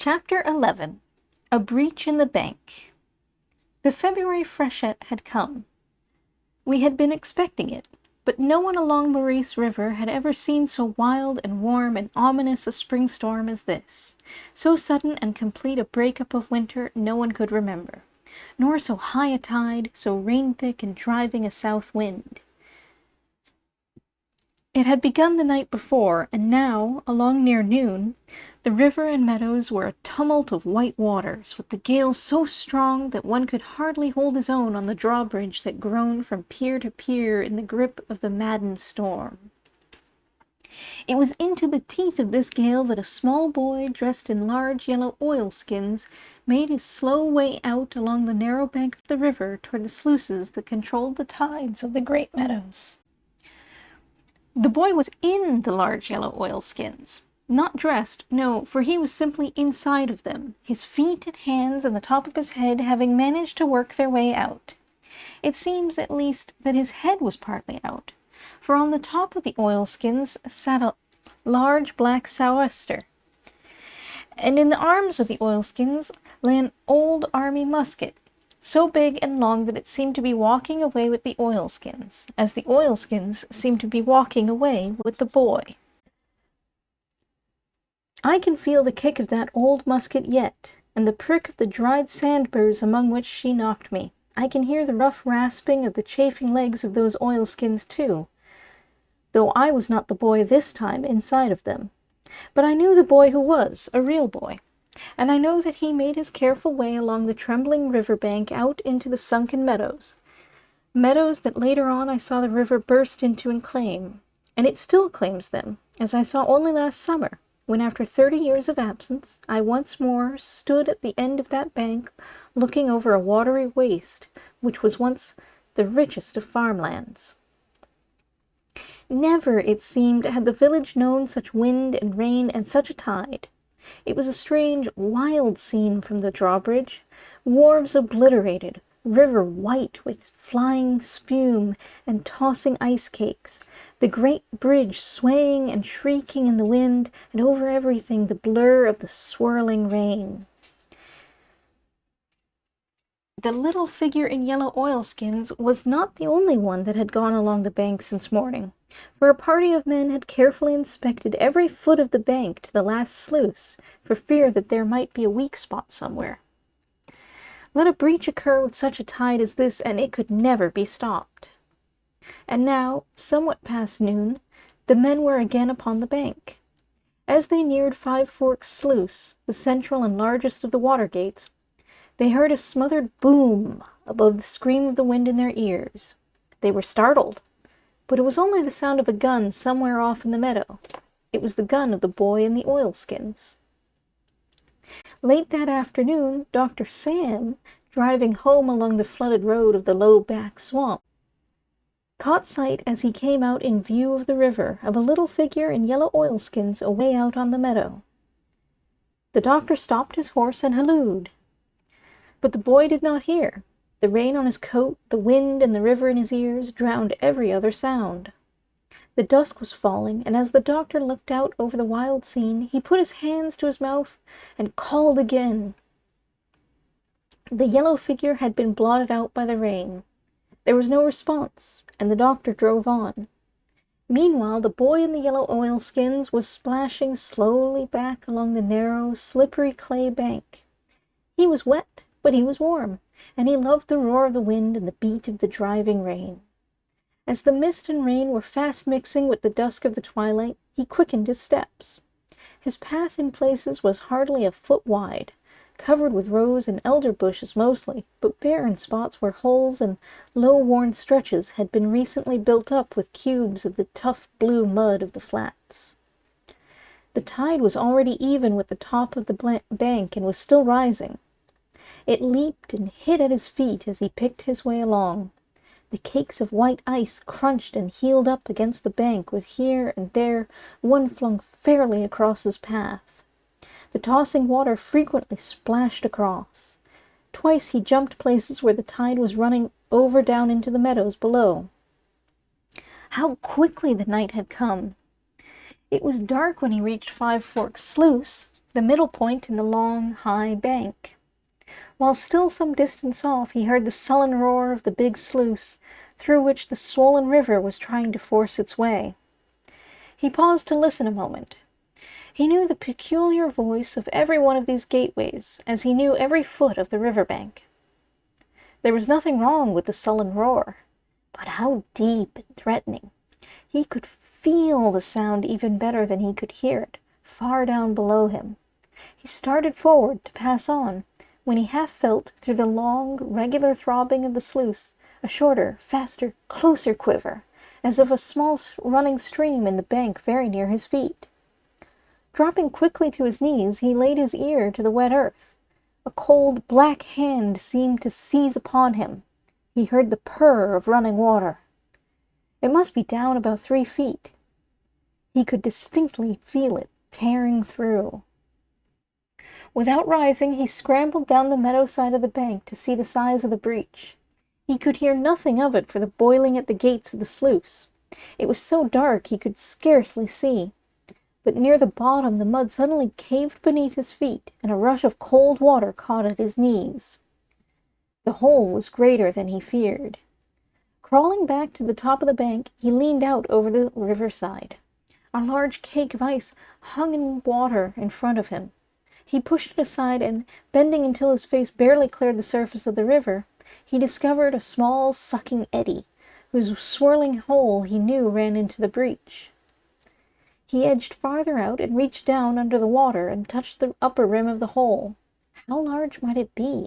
Chapter 11. A Breach in the Bank. The February freshet had come. We had been expecting it, but no one along Maurice River had ever seen so wild and warm and ominous a spring storm as this. So sudden and complete a break-up of winter no one could remember, nor so high a tide, so rain-thick and driving a south wind. It had begun the night before, and now, along near noon, the river and meadows were a tumult of white waters, with the gale so strong that one could hardly hold his own on the drawbridge that groaned from pier to pier in the grip of the maddened storm. It was into the teeth of this gale that a small boy, dressed in large yellow oilskins, made his slow way out along the narrow bank of the river toward the sluices that controlled the tides of the great meadows. The boy was in the large yellow oilskins. Not dressed, no, for he was simply inside of them, his feet and hands and the top of his head having managed to work their way out. It seems, at least, that his head was partly out, for on the top of the oilskins sat a large black sou'wester, and in the arms of the oilskins lay an old army musket, so big and long that it seemed to be walking away with the oilskins, as the oilskins seemed to be walking away with the boy. I can feel the kick of that old musket yet, and the prick of the dried sandburrs among which she knocked me. I can hear the rough rasping of the chafing legs of those oilskins too, though I was not the boy this time inside of them. But I knew the boy who was, a real boy, and I know that he made his careful way along the trembling river bank out into the sunken meadows that later on I saw the river burst into and claim, and it still claims them, as I saw only last summer, when after 30 years of absence, I once more stood at the end of that bank, looking over a watery waste, which was once the richest of farmlands. Never, it seemed, had the village known such wind and rain and such a tide. It was a strange, wild scene from the drawbridge, wharves obliterated, river white with flying spume and tossing ice cakes, the great bridge swaying and shrieking in the wind, and over everything the blur of the swirling rain. The little figure in yellow oilskins was not the only one that had gone along the bank since morning, for a party of men had carefully inspected every foot of the bank to the last sluice, for fear that there might be a weak spot somewhere. Let a breach occur with such a tide as this, and it could never be stopped. And now, somewhat past noon, the men were again upon the bank. As they neared Five Forks Sluice, the central and largest of the water gates, they heard a smothered boom above the scream of the wind in their ears. They were startled, but it was only the sound of a gun somewhere off in the meadow. It was the gun of the boy in the oilskins. Late that afternoon, Dr. Sam, driving home along the flooded road of the low-back swamp, caught sight as he came out in view of the river of a little figure in yellow oilskins away out on the meadow. The doctor stopped his horse and hallooed, but the boy did not hear. The rain on his coat, the wind and the river in his ears drowned every other sound. The dusk was falling, and as the doctor looked out over the wild scene, he put his hands to his mouth and called again. The yellow figure had been blotted out by the rain. There was no response, and the doctor drove on. Meanwhile, the boy in the yellow oilskins was splashing slowly back along the narrow, slippery clay bank. He was wet, but he was warm, and he loved the roar of the wind and the beat of the driving rain. As the mist and rain were fast mixing with the dusk of the twilight, he quickened his steps. His path in places was hardly a foot wide, covered with rose and elder bushes mostly, but bare in spots where holes and low-worn stretches had been recently built up with cubes of the tough blue mud of the flats. The tide was already even with the top of the bank and was still rising. It leaped and hit at his feet as he picked his way along. The cakes of white ice crunched and heeled up against the bank, with here and there one flung fairly across his path. The tossing water frequently splashed across. Twice he jumped places where the tide was running over down into the meadows below. How quickly the night had come! It was dark when he reached Five Forks Sluice, the middle point in the long, high bank. While still some distance off, he heard the sullen roar of the big sluice, through which the swollen river was trying to force its way. He paused to listen a moment. He knew the peculiar voice of every one of these gateways, as he knew every foot of the river bank. There was nothing wrong with the sullen roar, but how deep and threatening! He could feel the sound even better than he could hear it, far down below him. He started forward to pass on, when he half felt, through the long, regular throbbing of the sluice, a shorter, faster, closer quiver, as of a small running stream in the bank very near his feet. Dropping quickly to his knees, he laid his ear to the wet earth. A cold, black hand seemed to seize upon him. He heard the purr of running water. It must be down about 3 feet. He could distinctly feel it tearing through. Without rising, he scrambled down the meadow side of the bank to see the size of the breach. He could hear nothing of it for the boiling at the gates of the sluice. It was so dark he could scarcely see. But near the bottom the mud suddenly caved beneath his feet, and a rush of cold water caught at his knees. The hole was greater than he feared. Crawling back to the top of the bank, he leaned out over the riverside. A large cake of ice hung in water in front of him. He pushed it aside, and, bending until his face barely cleared the surface of the river, he discovered a small sucking eddy, whose swirling hole he knew ran into the breach. He edged farther out and reached down under the water and touched the upper rim of the hole. How large might it be?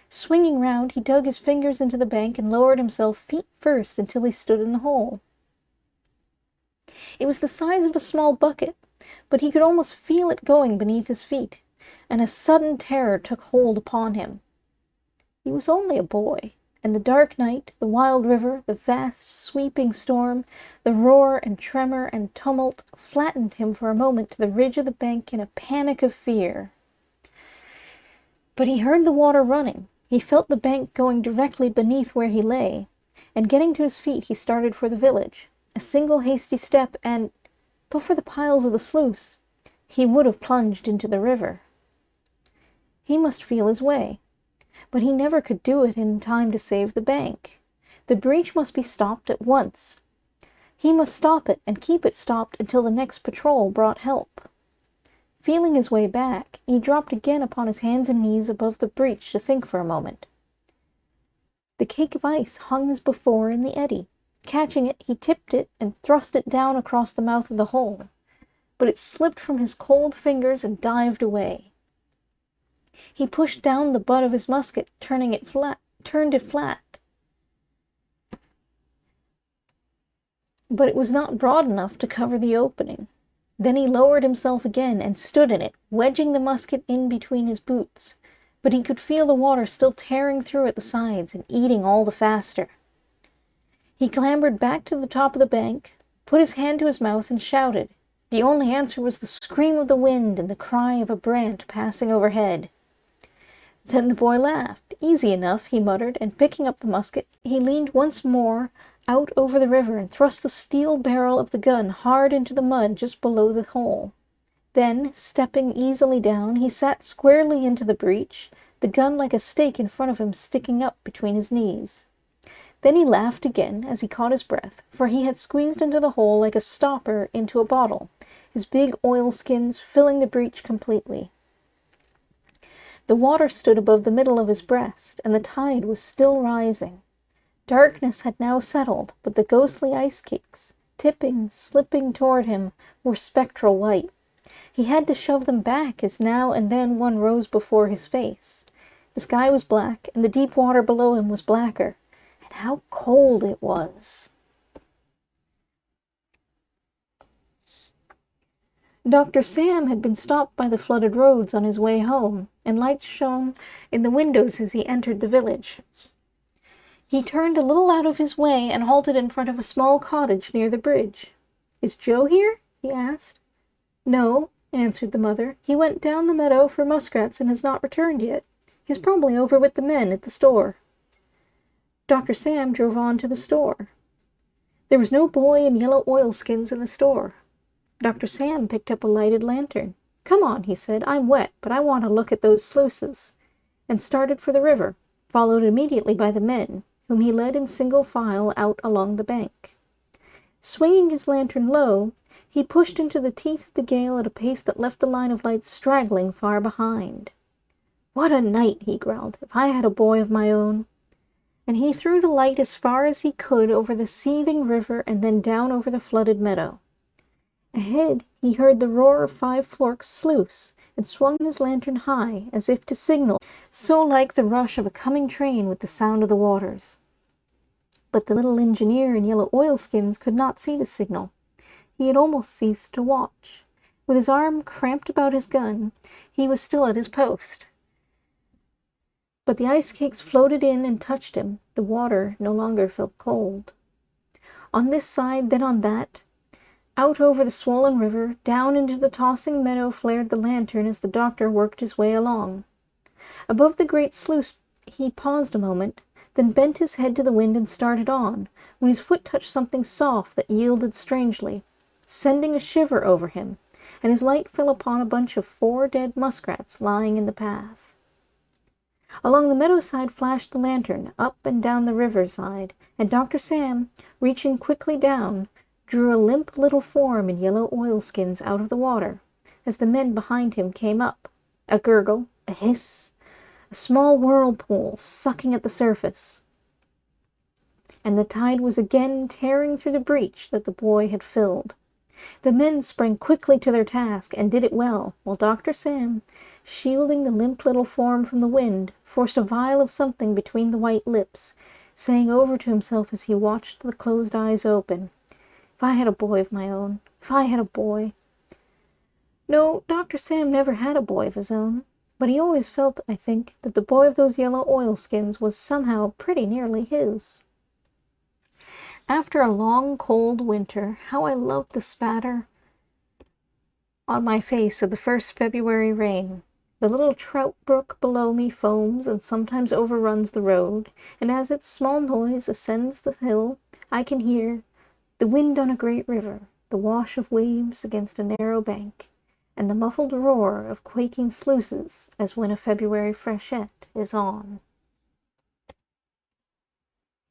Swinging round, he dug his fingers into the bank and lowered himself feet first until he stood in the hole. It was the size of a small bucket, but he could almost feel it going beneath his feet, and a sudden terror took hold upon him. He was only a boy, and the dark night, the wild river, the vast sweeping storm, the roar and tremor and tumult flattened him for a moment to the ridge of the bank in a panic of fear. But he heard the water running. He felt the bank going directly beneath where he lay, and getting to his feet he started for the village. A single hasty step and, but for the piles of the sluice, he would have plunged into the river. He must feel his way, but he never could do it in time to save the bank. The breach must be stopped at once. He must stop it and keep it stopped until the next patrol brought help. Feeling his way back, he dropped again upon his hands and knees above the breach to think for a moment. The cake of ice hung as before in the eddy. Catching it, he tipped it and thrust it down across the mouth of the hole, but it slipped from his cold fingers and dived away. He pushed down the butt of his musket, turned it flat, but it was not broad enough to cover the opening. Then he lowered himself again and stood in it, wedging the musket in between his boots, but he could feel the water still tearing through at the sides and eating all the faster. He clambered back to the top of the bank, put his hand to his mouth, and shouted. The only answer was the scream of the wind and the cry of a brant passing overhead. Then the boy laughed. Easy enough, he muttered, and picking up the musket, he leaned once more out over the river and thrust the steel barrel of the gun hard into the mud just below the hole. Then, stepping easily down, he sat squarely into the breach, the gun like a stake in front of him sticking up between his knees. Then he laughed again as he caught his breath, for he had squeezed into the hole like a stopper into a bottle, his big oilskins filling the breach completely. The water stood above the middle of his breast, and the tide was still rising. Darkness had now settled, but the ghostly ice cakes, tipping, slipping toward him, were spectral white. He had to shove them back as now and then one rose before his face. The sky was black, and the deep water below him was blacker. And how cold it was! Dr. Sam had been stopped by the flooded roads on his way home, and lights shone in the windows as he entered the village. He turned a little out of his way and halted in front of a small cottage near the bridge. "Is Joe here?" he asked. "No," answered the mother. "He went down the meadow for muskrats and has not returned yet. He's probably over with the men at the store." Dr. Sam drove on to the store. There was no boy in yellow oilskins in the store. Dr. Sam picked up a lighted lantern. "Come on," he said. "I'm wet, but I want to look at those sluices," and started for the river, followed immediately by the men, whom he led in single file out along the bank. Swinging his lantern low, he pushed into the teeth of the gale at a pace that left the line of light straggling far behind. "What a night!" he growled. "If I had a boy of my own!" And he threw the light as far as he could over the seething river and then down over the flooded meadow. Ahead he heard the roar of Five Forks sluice, and swung his lantern high, as if to signal, so like the rush of a coming train with the sound of the waters. But the little engineer in yellow oilskins could not see the signal. He had almost ceased to watch. With his arm cramped about his gun, he was still at his post. But the ice cakes floated in and touched him. The water no longer felt cold. On this side, then on that, out over the swollen river, down into the tossing meadow flared the lantern as the doctor worked his way along. Above the great sluice he paused a moment, then bent his head to the wind and started on, when his foot touched something soft that yielded strangely, sending a shiver over him, and his light fell upon a bunch of 4 dead muskrats lying in the path. Along the meadow-side flashed the lantern, up and down the river-side, and Dr. Sam, reaching quickly down, drew a limp little form in yellow oilskins out of the water, as the men behind him came up. A gurgle, a hiss, a small whirlpool sucking at the surface, and the tide was again tearing through the breach that the boy had filled. The men sprang quickly to their task, and did it well, while Dr. Sam, shielding the limp little form from the wind, forced a vial of something between the white lips, saying over to himself as he watched the closed eyes open, "If I had a boy of my own, if I had a boy." No, Dr. Sam never had a boy of his own, but he always felt, I think, that the boy of those yellow oilskins was somehow pretty nearly his. After a long, cold winter, how I loved the spatter on my face of the first February rain. The little trout brook below me foams and sometimes overruns the road, and as its small noise ascends the hill, I can hear the wind on a great river, the wash of waves against a narrow bank, and the muffled roar of quaking sluices as when a February freshet is on.